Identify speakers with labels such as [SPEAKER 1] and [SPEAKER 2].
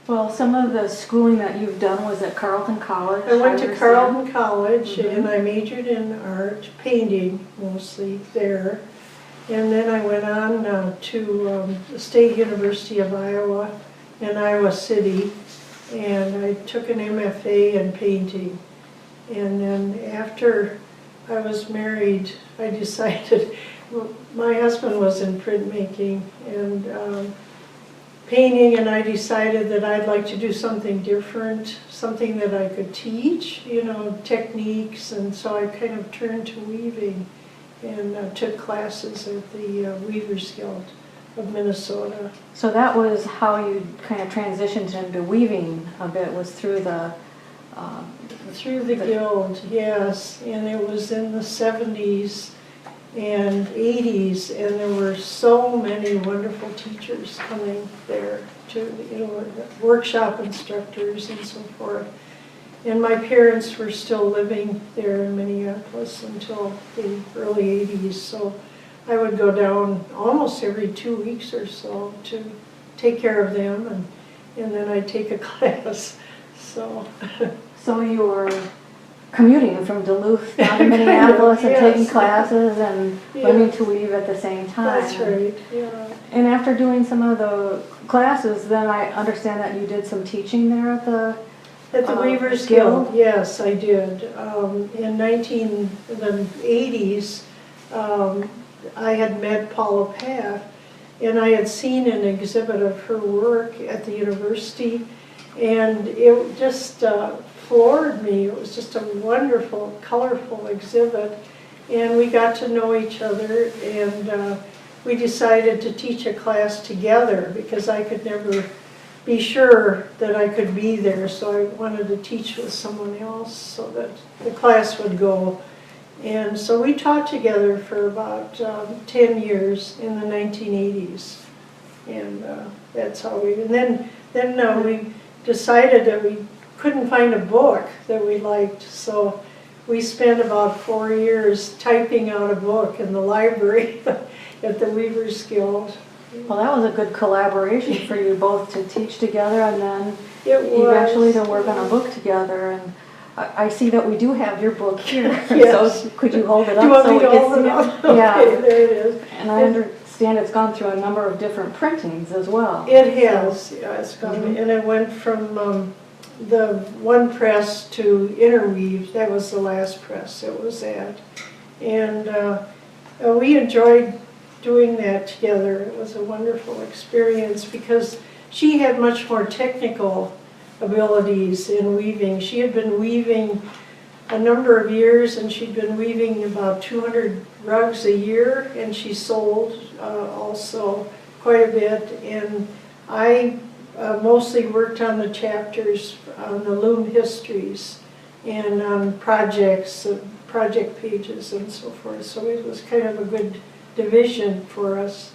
[SPEAKER 1] Well, some of the schooling that you've done was at Carleton College.
[SPEAKER 2] I went to Carleton College
[SPEAKER 1] Mm-hmm.
[SPEAKER 2] and I majored in art, painting mostly there. And then I went on to the State University of Iowa in Iowa City, and I took an MFA in painting. And then after I was married, I decided, my husband was in printmaking and painting, and I decided that I'd like to do something different, something that I could teach, you know, techniques, and so I kind of turned to weaving and took classes at the Weavers Guild of Minnesota.
[SPEAKER 1] So that was how you kind of transitioned into weaving a bit, was through the...
[SPEAKER 2] Through the guild, yes, and it was in the 70s and 80s, and there were so many wonderful teachers coming there to, you know, workshop instructors and so forth. And my parents were still living there in Minneapolis until the early 80s, so I would go down almost every 2 weeks or so to take care of them, and then I'd take a class. So
[SPEAKER 1] you were commuting from Duluth down to Minneapolis and
[SPEAKER 2] yes.
[SPEAKER 1] taking classes and learning to weave at the same time.
[SPEAKER 2] That's right, yeah.
[SPEAKER 1] And after doing some of the classes, then I understand that you did some teaching there at the
[SPEAKER 2] Weavers Guild, yes, I did. In the 80s, I had met Paula Paff, and I had seen an exhibit of her work at the university, and it just floored me. It was just a wonderful, colorful exhibit, and we got to know each other, and we decided to teach a class together because I could never be sure that I could be there, so I wanted to teach with someone else so that the class would go. And so we taught together for about 10 years in the 1980s, and that's how we, and then we decided that we couldn't find a book that we liked, so we spent about 4 years typing out a book in the library at the Weavers Guild.
[SPEAKER 1] Well, that was a good collaboration for you both to teach together and then
[SPEAKER 2] eventually
[SPEAKER 1] to work on a book together. And I see that we do have your book here.
[SPEAKER 2] Yes.
[SPEAKER 1] So could you hold it up?
[SPEAKER 2] Do you want
[SPEAKER 1] so
[SPEAKER 2] me to
[SPEAKER 1] we can
[SPEAKER 2] hold it
[SPEAKER 1] see
[SPEAKER 2] up?
[SPEAKER 1] Yeah.
[SPEAKER 2] Okay, there it is.
[SPEAKER 1] And I understand it's gone through a number of different printings as well.
[SPEAKER 2] It has, yeah, it's gone, and it went from the one press to Interweave. That was the last press it was at, and we enjoyed doing that together. It was a wonderful experience because she had much more technical abilities in weaving. She had been weaving a number of years, and she'd been weaving about 200 rugs a year, and she sold also quite a bit. And I mostly worked on the chapters, on the loom histories, and on projects, project pages and so forth. So it was kind of a good division for us.